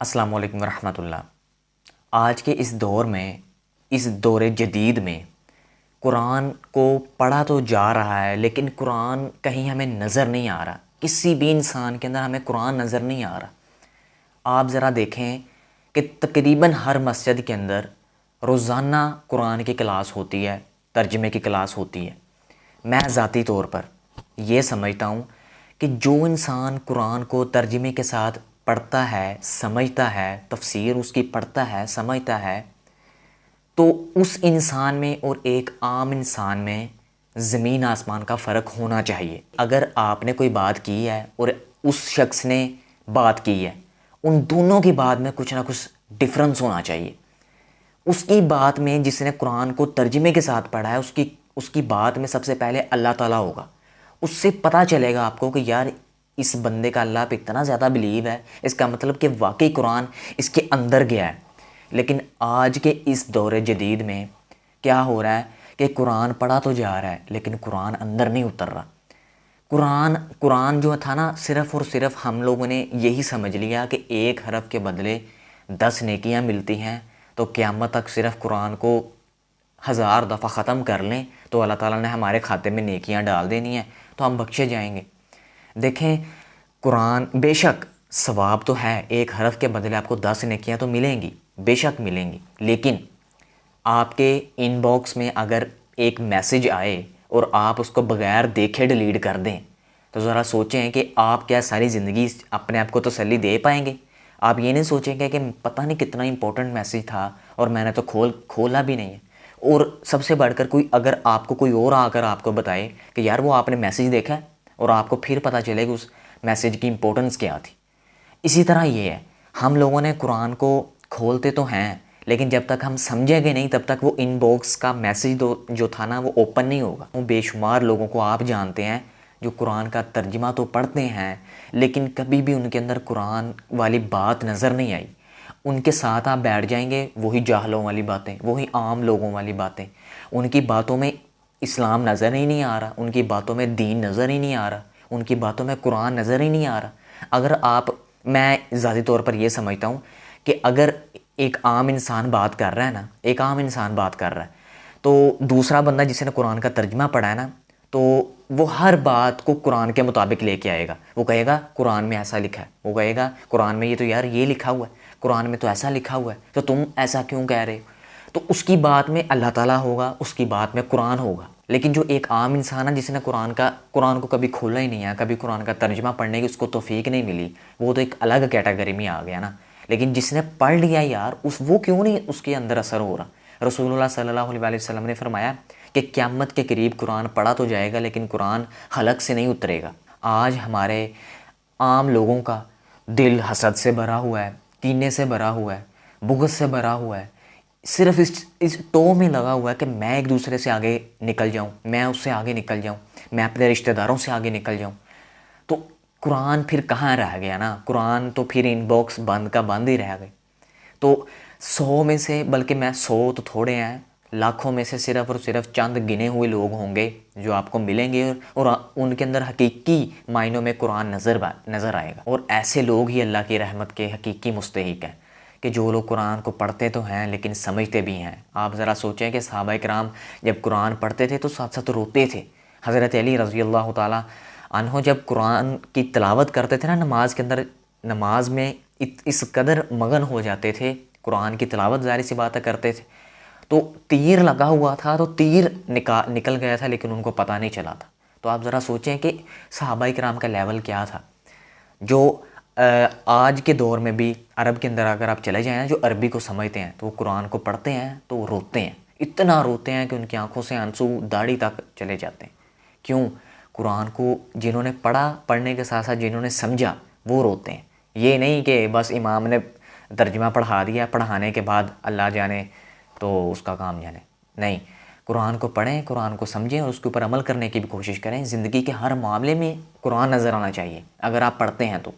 अस्सलाम वालेकुम रहमतुल्लाह। आज के इस दौर में, इस दौर जदीद में कुरान को पढ़ा तो जा रहा है, लेकिन कुरान कहीं हमें नज़र नहीं आ रहा। किसी भी इंसान के अंदर हमें कुरान नज़र नहीं आ रहा। आप ज़रा देखें कि तकरीबन हर मस्जिद के अंदर रोज़ाना कुरान की क्लास होती है, तर्जमे की क्लास होती है। मैं ज़ाती तौर पर यह समझता हूँ कि जो इंसान कुरान को तर्जमे के साथ पढ़ता है, समझता है, तफसीर उसकी पढ़ता है, समझता है, तो उस इंसान में और एक आम इंसान में ज़मीन आसमान का फ़र्क होना चाहिए। अगर आपने कोई बात की है और उस शख्स ने बात की है, उन दोनों की बात में कुछ ना कुछ डिफरेंस होना चाहिए। उसकी बात में, जिसने कुरान को तर्जमे के साथ पढ़ा है, उसकी उसकी बात में सबसे पहले अल्लाह ताला होगा। उससे पता चलेगा आपको कि यार इस बंदे का अल्लाह पे इतना ज़्यादा बिलीव है, इसका मतलब कि वाकई कुरान इसके अंदर गया है। लेकिन आज के इस दौर जदीद में क्या हो रहा है कि कुरान पढ़ा तो जा रहा है, लेकिन कुरान अंदर नहीं उतर रहा। कुरान कुरान जो था ना, सिर्फ़ और सिर्फ हम लोगों ने यही समझ लिया कि एक हरफ के बदले 10 नेकियां मिलती हैं, तो क़यामत तक सिर्फ कुरान को 1000 दफ़ा ख़त्म कर लें तो अल्लाह ताला ने हमारे खाते में नेकियां डाल देनी है, तो हम बख्शे जाएंगे। देखें, कुरान बेशक सवाब तो है, एक हरफ के बदले आपको 10 नेकियां तो मिलेंगी, बेशक मिलेंगी, लेकिन आपके इनबॉक्स में अगर एक मैसेज आए और आप उसको बगैर देखे डिलीट कर दें, तो ज़रा सोचें कि आप क्या सारी ज़िंदगी अपने आप को तसल्ली दे पाएंगे। आप ये नहीं सोचेंगे कि पता नहीं कितना इंपॉर्टेंट मैसेज था और मैंने तो खोला भी नहीं है। और सबसे बढ़कर अगर आपको कोई और आकर आपको बताए कि यार वो आपने मैसेज देखा है, और आपको फिर पता चले कि उस मैसेज की इम्पोर्टेंस क्या थी। इसी तरह ये है, हम लोगों ने कुरान को खोलते तो हैं, लेकिन जब तक हम समझेंगे नहीं तब तक वो इनबॉक्स का मैसेज जो था ना, वो ओपन नहीं होगा। वो बेशुमार लोगों को आप जानते हैं जो कुरान का तर्जमा तो पढ़ते हैं, लेकिन कभी भी उनके अंदर कुरान वाली बात नज़र नहीं आई। उनके साथ आप बैठ जाएंगे, वही जाहलों वाली बातें, वही आम लोगों वाली बातें। उनकी बातों में इस्लाम नज़र ही नहीं आ रहा, उनकी बातों में दीन नज़र ही नहीं आ रहा, उनकी बातों में कुरान नज़र ही नहीं आ रहा। अगर आप, मैं ज़ाती तौर पर यह समझता हूँ कि अगर एक आम इंसान बात कर रहा है ना, एक आम इंसान बात कर रहा है, तो दूसरा बंदा जिसने कुरान का तर्जमा पढ़ा है ना, तो वो हर बात को कुरान के मुताबिक लेके आएगा। वो कहेगा कुरान में ऐसा लिखा है, वो कहेगा कुरान में ये तो यार ये लिखा हुआ है, कुरान में तो ऐसा लिखा हुआ है, तो तुम ऐसा क्यों कह रहे हो। तो उसकी बात में अल्लाह ताला होगा, उसकी बात में कुरान होगा। लेकिन जो एक आम इंसान है जिसने कुरान को कभी खोला ही नहीं है, कभी कुरान का तर्जमा पढ़ने की उसको तौफीक नहीं मिली, वो तो एक अलग कैटेगरी में आ गया ना। लेकिन जिसने पढ़ लिया यार, वो क्यों नहीं उसके अंदर असर हो रहा। रसूलुल्लाह सल्लल्लाहु अलैहि वसल्लम ने फरमाया कि क़यामत के करीब कुरान पढ़ा तो जाएगा, लेकिन कुरान हलक से नहीं उतरेगा। आज हमारे आम लोगों का दिल हसद से भरा हुआ है, कीने से भरा हुआ है, बुग़्ज़ से भरा हुआ है। सिर्फ इस टो में लगा हुआ है कि मैं एक दूसरे से आगे निकल जाऊं, मैं उससे आगे निकल जाऊं, मैं अपने रिश्तेदारों से आगे निकल जाऊं। तो कुरान फिर कहाँ रह गया ना, कुरान तो फिर इनबॉक्स बंद का बंद ही रह गए। तो 100 में से, बल्कि मैं 100 तो थोड़े हैं, लाखों में से सिर्फ और सिर्फ चंद गिने हुए लोग होंगे जो आपको मिलेंगे और उनके अंदर हकीकी मायनों में कुरान नज़र आएगा। और ऐसे लोग ही अल्लाह की रहमत के हकीकी मुस्तहिक हैं, कि जो लोग कुरान को पढ़ते तो हैं लेकिन समझते भी हैं। आप ज़रा सोचें कि सहाबा इकराम जब कुरान पढ़ते थे तो साथ साथ रोते थे। हज़रत अली रज़ी अल्लाह ताला अन्हो जब कुरान की तिलावत करते थे ना नमाज के अंदर, नमाज में इस कदर मगन हो जाते थे, कुरान की तिलावत ज़ाहिर सी बात करते थे, तो तीर लगा हुआ था तो तीर निकल गया था, लेकिन उनको पता नहीं चला था। तो आप ज़रा सोचें कि सहाबा इकराम का लेवल क्या था। जो आज के दौर में भी अरब के अंदर अगर आप चले जाएँ ना, जो अरबी को समझते हैं तो वो कुरान को पढ़ते हैं तो वो रोते हैं, इतना रोते हैं कि उनकी आंखों से आंसू दाढ़ी तक चले जाते हैं। क्यों? कुरान को जिन्होंने पढ़ा, पढ़ने के साथ साथ जिन्होंने समझा, वो रोते हैं। ये नहीं कि बस इमाम ने तर्जुमा पढ़ा दिया, पढ़ाने के बाद अल्लाह जाने तो उसका काम जाने। नहीं, कुरान को पढ़ें, कुरान को समझें और उसके ऊपर अमल करने की भी कोशिश करें। ज़िंदगी के हर मामले में कुरान नज़र आना चाहिए अगर आप पढ़ते हैं तो।